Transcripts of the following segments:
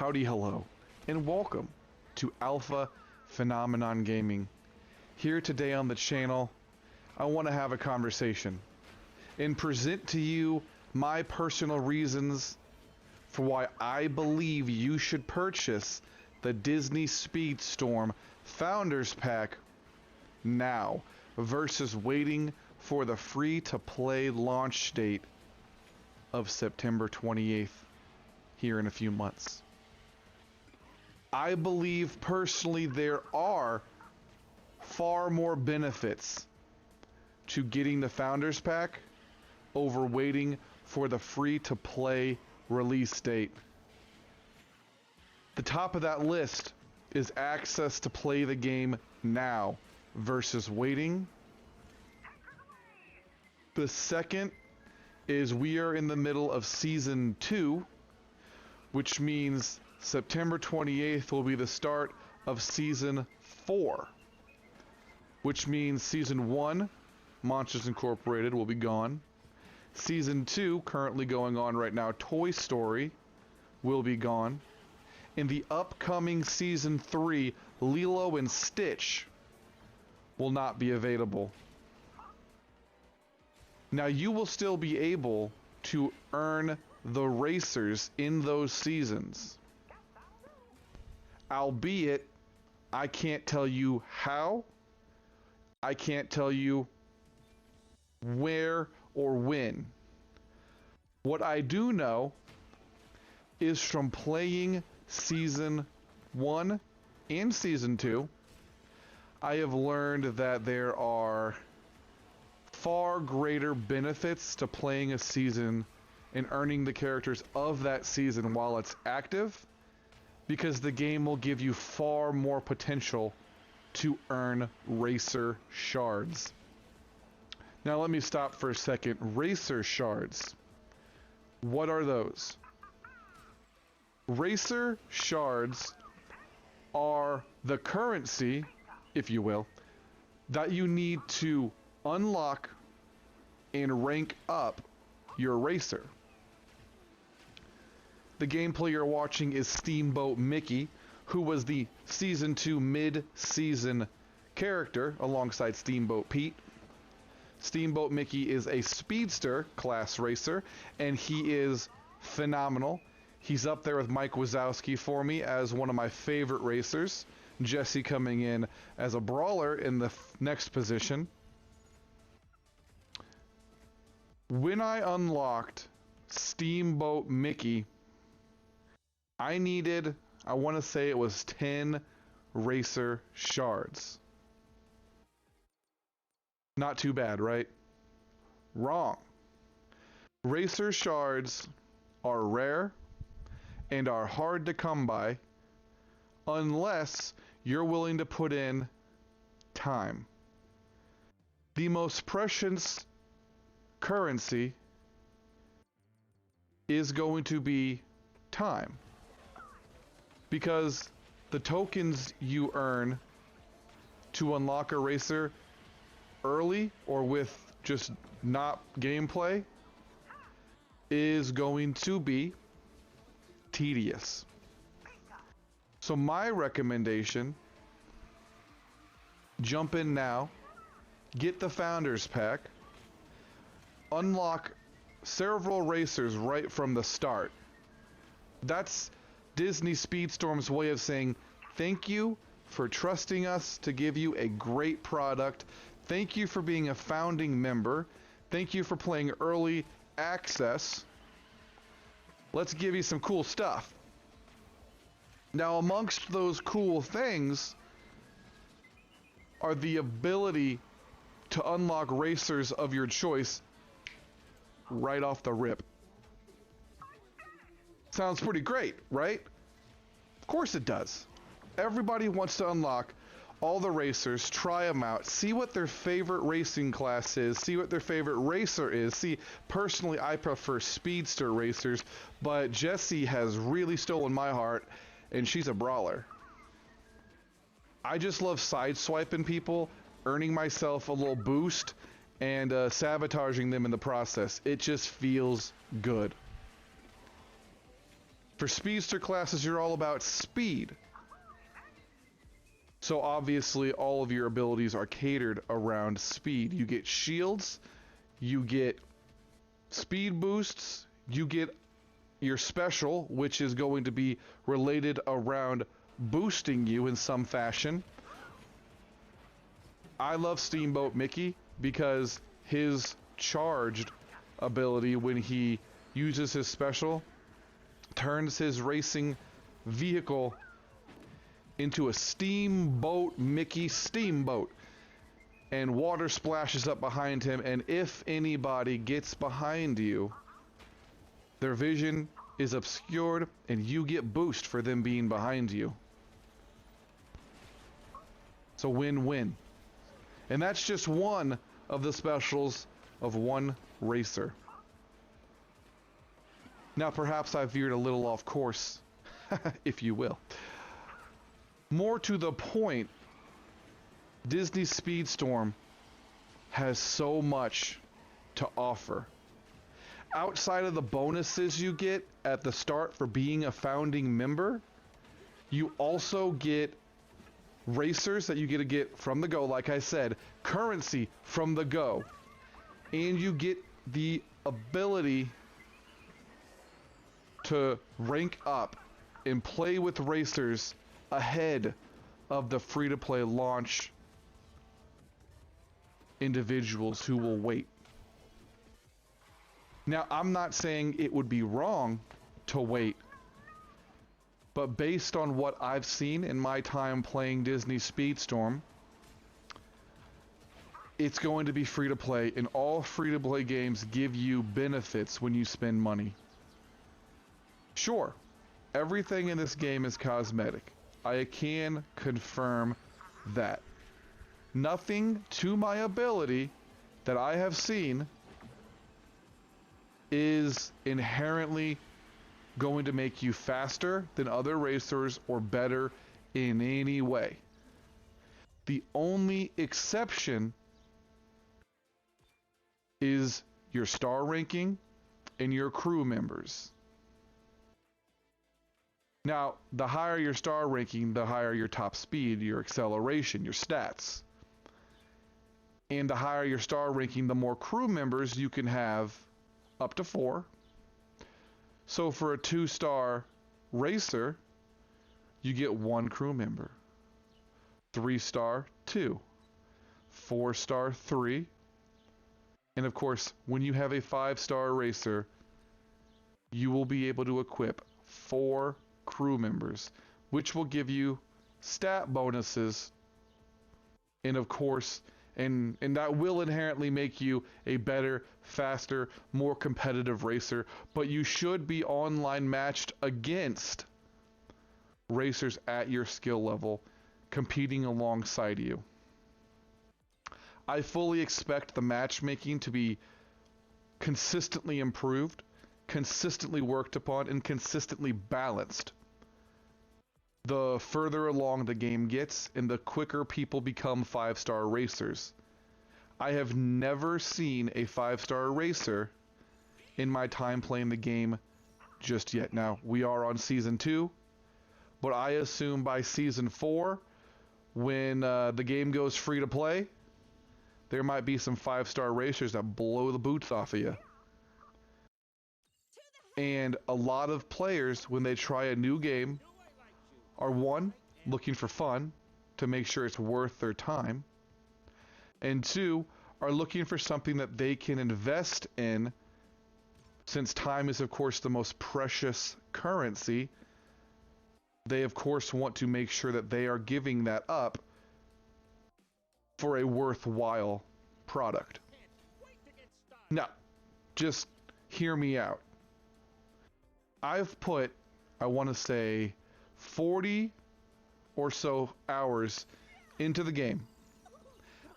Howdy hello, and welcome to Alpha Phenomenon Gaming. Here today on the channel, I want to have a conversation and present to you my personal reasons for why I believe you should purchase the Disney Speedstorm Founders Pack now versus waiting for the free-to-play launch date of September 28th here in a few months. I believe personally there are far more benefits to getting the Founders Pack over waiting for the free-to-play release date. The top of that list is access to play the game now versus waiting. The second is we are in the middle of Season 2, which means September 28th will be the start of Season 4, which means Season 1, Monsters Incorporated, will be gone. Season 2, currently going on right now, Toy Story, will be gone. In the upcoming Season 3, Lilo and Stitch will not be available. Now, you will still be able to earn the racers in those seasons. Albeit, I can't tell you how, I can't tell you where or when. What I do know is from playing Season 1 and Season 2, I have learned that there are far greater benefits to playing a season and earning the characters of that season while it's active, because the game will give you far more potential to earn racer shards. Now let me stop for a second. Racer shards. What are those? Racer shards are the currency, if you will, that you need to unlock and rank up your racer. The gameplay you're watching is Steamboat Mickey, who was the Season 2 mid-season character alongside Steamboat Pete. Steamboat Mickey is a speedster class racer, and he is phenomenal. He's up there with Mike Wazowski for me as one of my favorite racers. Jesse coming in as a brawler in the next position. When I unlocked Steamboat Mickey, I needed, I want to say it was 10 racer shards. Not too bad, right? Wrong. Racer shards are rare and are hard to come by unless you're willing to put in time. The most precious currency is going to be time, because the tokens you earn to unlock a racer early or with just not gameplay is going to be tedious. So my recommendation, jump in now, get the Founders Pack, unlock several racers right from the start. That's Disney Speedstorm's way of saying thank you for trusting us to give you a great product. Thank you for being a founding member. Thank you for playing early access. Let's give you some cool stuff. Now, amongst those cool things are the ability to unlock racers of your choice right off the rip. Sounds pretty great, right? Of course it does. Everybody wants to unlock all the racers, try them out, see what their favorite racing class is, see what their favorite racer is. See, personally, I prefer speedster racers, but Jessie has really stolen my heart, and she's a brawler. I just love sideswiping people, earning myself a little boost, and sabotaging them in the process. It just feels good. For speedster classes, you're all about speed. So obviously all of your abilities are catered around speed. You get shields, you get speed boosts, you get your special, which is going to be related around boosting you in some fashion. I love Steamboat Mickey because his charged ability, when he uses his special, turns his racing vehicle into a Steamboat Mickey steamboat, and water splashes up behind him, and if anybody gets behind you, their vision is obscured and you get boost for them being behind you. It's a win-win. And that's just one of the specials of one racer. Now perhaps I veered a little off course, if you will. More to the point, Disney Speedstorm has so much to offer. Outside of the bonuses you get at the start for being a founding member, you also get racers that you get to get from the go, like I said, currency from the go, and you get the ability to rank up and play with racers ahead of the free-to-play launch individuals who will wait. Now, I'm not saying it would be wrong to wait, but based on what I've seen in my time playing Disney Speedstorm, it's going to be free-to-play, and all free-to-play games give you benefits when you spend money. Sure, everything in this game is cosmetic. I can confirm that. Nothing to my ability that I have seen is inherently going to make you faster than other racers or better in any way. The only exception is your star ranking and your crew members. Now, the higher your star ranking, the higher your top speed, your acceleration, your stats. And the higher your star ranking, the more crew members you can have, up to 4. So for a 2-star racer, you get 1 crew member. 3-star, 2. 4-star, 3. And of course, when you have a 5-star racer, you will be able to equip 4 crew members, which will give you stat bonuses, and of course, and that will inherently make you a better, faster, more competitive racer, but you should be online matched against racers at your skill level, competing alongside you. I fully expect the matchmaking to be consistently improved, consistently worked upon, and consistently balanced. The further along the game gets, and the quicker people become 5-star racers. I have never seen a 5-star racer in my time playing the game just yet. Now, we are on Season 2, but I assume by Season 4, when the game goes free to play, there might be some 5-star racers that blow the boots off of you. And a lot of players, when they try a new game, are 1, looking for fun, to make sure it's worth their time, and 2, are looking for something that they can invest in, since time is of course the most precious currency. They of course want to make sure that they are giving that up for a worthwhile product. Now, just hear me out. I've put, I want to say, 40 or so hours into the game.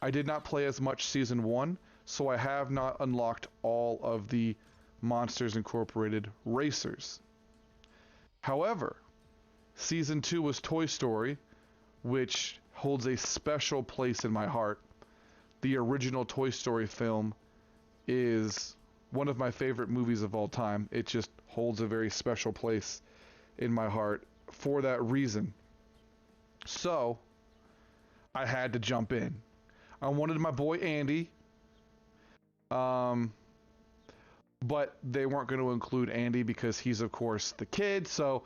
I did not play as much Season 1, so I have not unlocked all of the Monsters Incorporated racers. However, Season 2 was Toy Story, which holds a special place in my heart. The original Toy Story film is one of my favorite movies of all time. It just holds a very special place in my heart for that reason. So, I had to jump in. I wanted my boy Andy, but they weren't going to include Andy because he's, of course, the kid. So,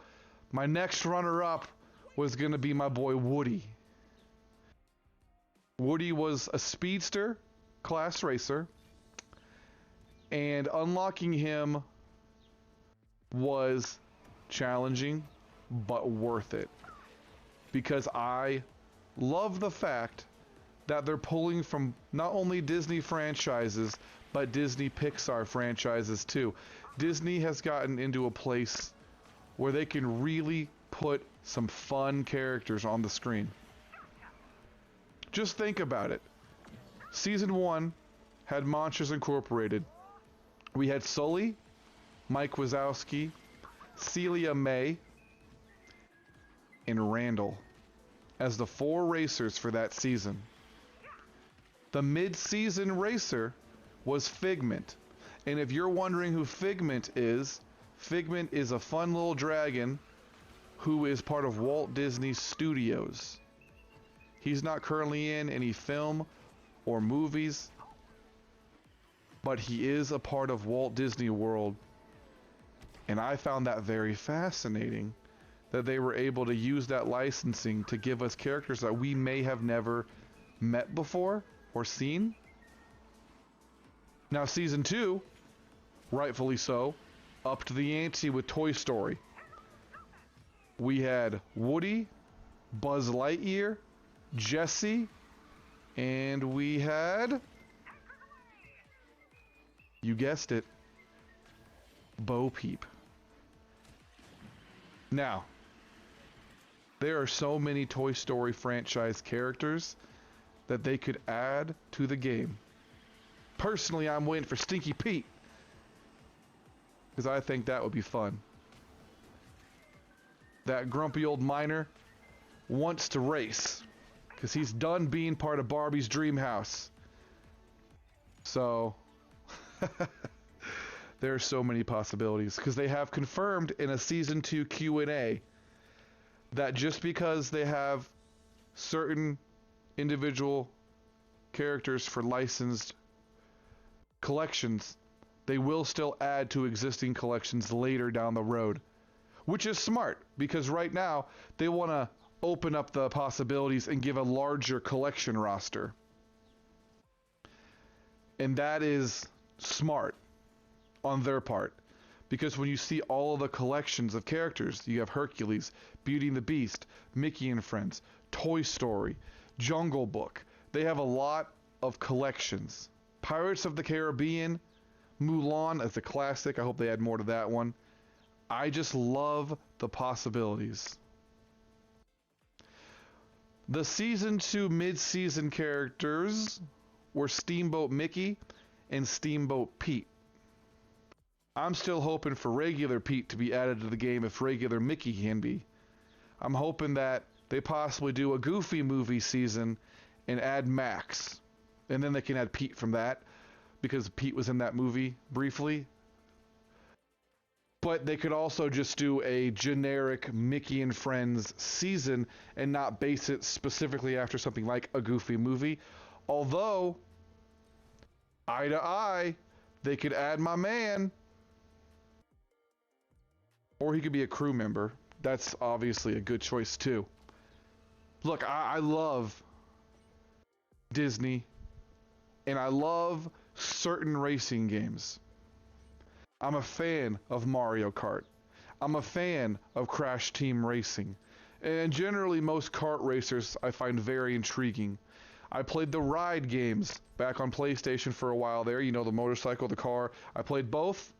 my next runner-up was going to be my boy Woody. Woody was a speedster class racer, and unlocking him was challenging, but worth it. Because I love the fact that they're pulling from not only Disney franchises, but Disney Pixar franchises too. Disney has gotten into a place where they can really put some fun characters on the screen. Just think about it. Season 1 had Monsters Incorporated. We had Sully, Mike Wazowski, Celia May, and Randall as the 4 racers for that season. The mid-season racer was Figment. And if you're wondering who Figment is a fun little dragon who is part of Walt Disney Studios. He's not currently in any film or movies, but he is a part of Walt Disney World. And I found that very fascinating, that they were able to use that licensing to give us characters that we may have never met before or seen. Now season 2, rightfully so, upped the ante with Toy Story. We had Woody, Buzz Lightyear, Jessie, and we had, you guessed it, Bo Peep. Now, there are so many Toy Story franchise characters that they could add to the game. Personally, I'm waiting for Stinky Pete, because I think that would be fun. That grumpy old miner wants to race, because he's done being part of Barbie's dream house. So, there are so many possibilities, because they have confirmed in a Season 2 Q&A that just because they have certain individual characters for licensed collections, they will still add to existing collections later down the road. Which is smart, because right now they want to open up the possibilities and give a larger collection roster. And that is smart on their part, because when you see all of the collections of characters, you have Hercules, Beauty and the Beast, Mickey and Friends, Toy Story, Jungle Book. They have a lot of collections. Pirates of the Caribbean, Mulan as a classic. I hope they add more to that one. I just love the possibilities. The Season 2 mid-season characters were Steamboat Mickey and Steamboat Pete. I'm still hoping for regular Pete to be added to the game if regular Mickey can be. I'm hoping that they possibly do a Goofy movie season and add Max. And then they can add Pete from that, because Pete was in that movie briefly. But they could also just do a generic Mickey and Friends season and not base it specifically after something like a Goofy movie. Although, eye to eye, they could add my man. Or he could be a crew member. That's obviously a good choice too. Look, I love Disney, and I love certain racing games. I'm a fan of Mario Kart. I'm a fan of Crash Team Racing. And generally most kart racers I find very intriguing. I played the Ride games back on PlayStation for a while there. You know, the motorcycle, the car. I played both.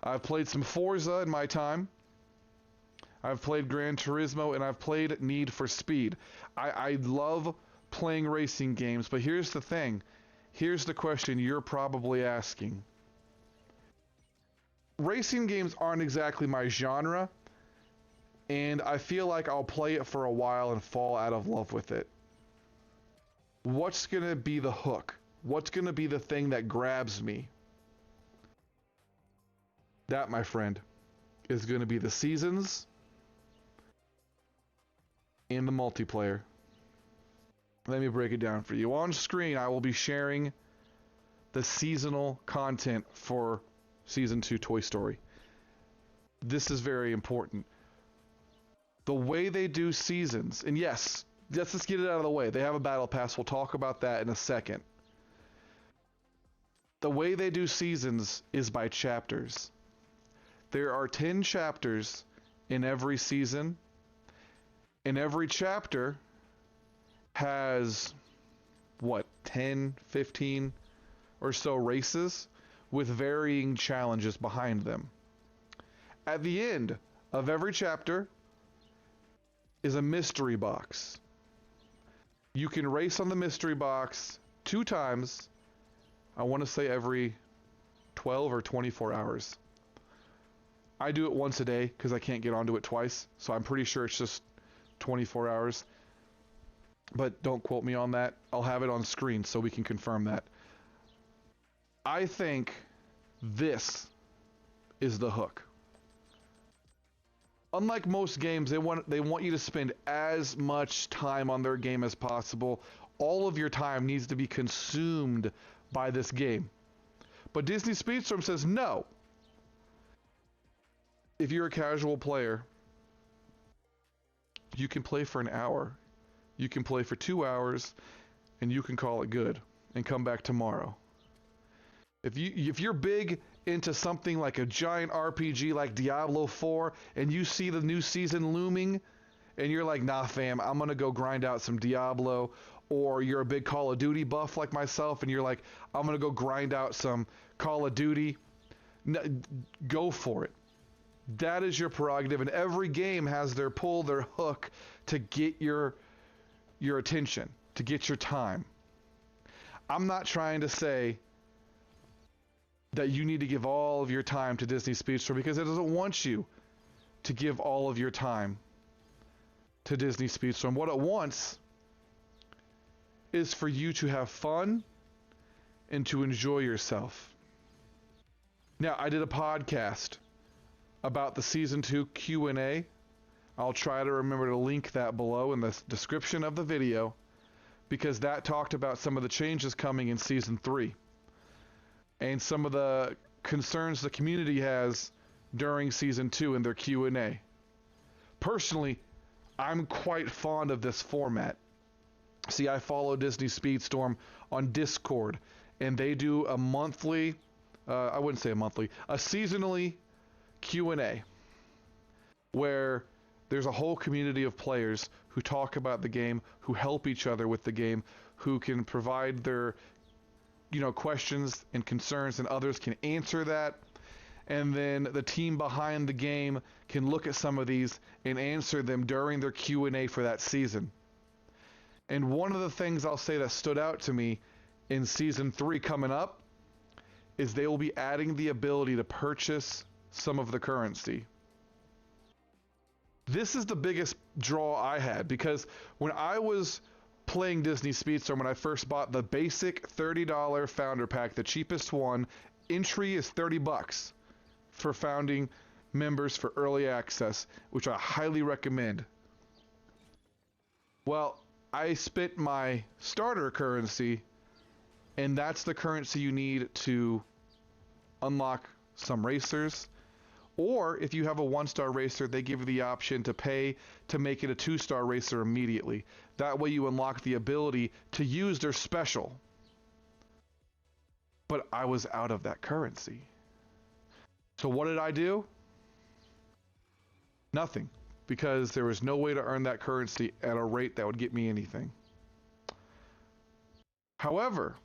I've played some Forza in my time. I've played Gran Turismo, and I've played Need for Speed. I love playing racing games, but here's the thing. Here's the question you're probably asking. Racing games aren't exactly my genre, and I feel like I'll play it for a while and fall out of love with it. What's going to be the hook? What's going to be the thing that grabs me? That, my friend, is going to be the seasons and the multiplayer. Let me break it down for you. On screen, I will be sharing the seasonal content for Season 2 Toy Story. This is very important. The way they do seasons, and yes, let's just get it out of the way. They have a battle pass. We'll talk about that in a second. The way they do seasons is by chapters. There are 10 chapters in every season, and every chapter has, what, 10, 15 or so races with varying challenges behind them. At the end of every chapter is a mystery box. You can race on the mystery box 2 times, I want to say every 12 or 24 hours. I do it once a day because I can't get onto it twice, so I'm pretty sure it's just 24 hours. But don't quote me on that. I'll have it on screen so we can confirm that. I think this is the hook. Unlike most games, they want you to spend as much time on their game as possible. All of your time needs to be consumed by this game. But Disney Speedstorm says no. If you're a casual player, you can play for an hour. You can play for 2 hours, and you can call it good and come back tomorrow. If you're big into something like a giant RPG like Diablo 4, and you see the new season looming, and you're like, nah fam, I'm gonna go grind out some Diablo, or you're a big Call of Duty buff like myself, and you're like, I'm gonna go grind out some Call of Duty, go for it. That is your prerogative, and every game has their pull, their hook to get your attention, to get your time. I'm not trying to say that you need to give all of your time to Disney Speedstorm, because it doesn't want you to give all of your time to Disney Speedstorm. What it wants is for you to have fun and to enjoy yourself. Now, I did a podcast about the Season 2 Q&A. I'll try to remember to link that below in the description of the video, because that talked about some of the changes coming in Season 3 and some of the concerns the community has during Season 2 in their Q&A. Personally, I'm quite fond of this format. See, I follow Disney Speedstorm on Discord, and they do a monthly, I wouldn't say a monthly, a seasonally Q&A, where there's a whole community of players who talk about the game, who help each other with the game, who can provide their questions and concerns, and others can answer that. And then the team behind the game can look at some of these and answer them during their Q&A for that season. And one of the things I'll say that stood out to me in Season 3 coming up is they will be adding the ability to purchase some of the currency. This is the biggest draw I had, because when I was playing Disney Speedstorm, when I first bought the basic $30 founder pack, the cheapest one, entry is $30 for founding members for early access, which I highly recommend. Well, I spent my starter currency, and that's the currency you need to unlock some racers. Or if you have a 1-star racer, they give you the option to pay to make it a 2-star racer immediately. That way you unlock the ability to use their special. But I was out of that currency. So what did I do? Nothing. Because there was no way to earn that currency at a rate that would get me anything. However,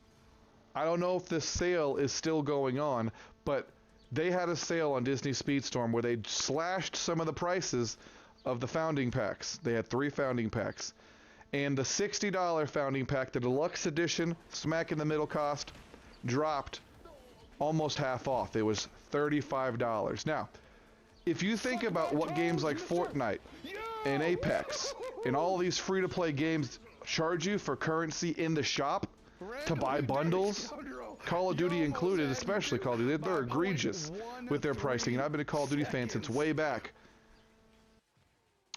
I don't know if this sale is still going on, but they had a sale on Disney Speedstorm where they slashed some of the prices of the founding packs. They had 3 founding packs. And the $60 founding pack, the deluxe edition, smack in the middle cost, dropped almost half off. It was $35. Now, if you think about what games like Fortnite and Apex and all these free-to-play games charge you for currency in the shop to buy bundles, Call of Duty included, especially Call of Duty. They're egregious with their pricing, and I've been a Call of Duty fan since way back.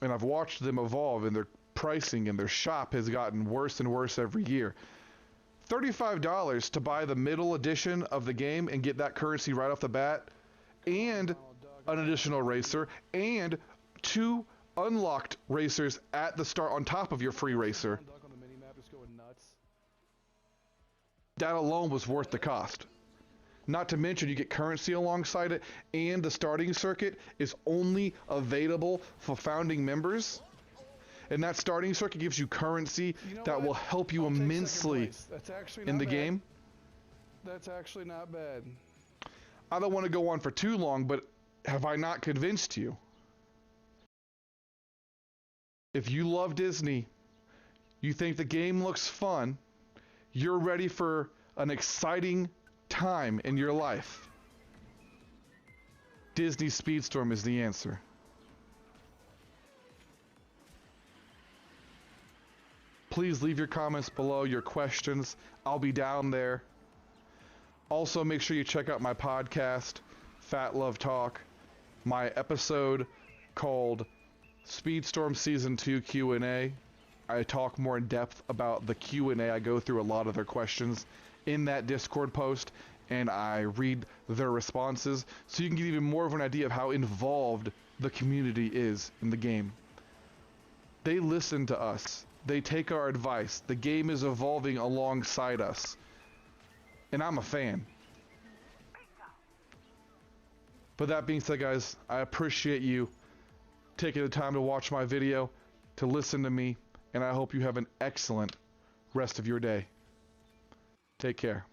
And I've watched them evolve, and their pricing and their shop has gotten worse and worse every year. $35 to buy the middle edition of the game and get that currency right off the bat, and an additional racer, and 2 unlocked racers at the start on top of your free racer. That alone was worth the cost. Not to mention you get currency alongside it, and the starting circuit is only available for founding members. And that starting circuit gives you currency that will help you immensely in the game. That's actually not bad. I don't want to go on for too long, but have I not convinced you? If you love Disney, you think the game looks fun, you're ready for an exciting time in your life, Disney Speedstorm is the answer. Please leave your comments below, your questions. I'll be down there. Also, make sure you check out my podcast, Phat Love Talk, my episode called Speedstorm Season 2 Q&A. I talk more in depth about the Q&A. I go through a lot of their questions in that Discord post, and I read their responses, so you can get even more of an idea of how involved the community is in the game. They listen to us. They take our advice. The game is evolving alongside us. And I'm a fan. But that being said, guys, I appreciate you taking the time to watch my video, to listen to me, and I hope you have an excellent rest of your day. Take care.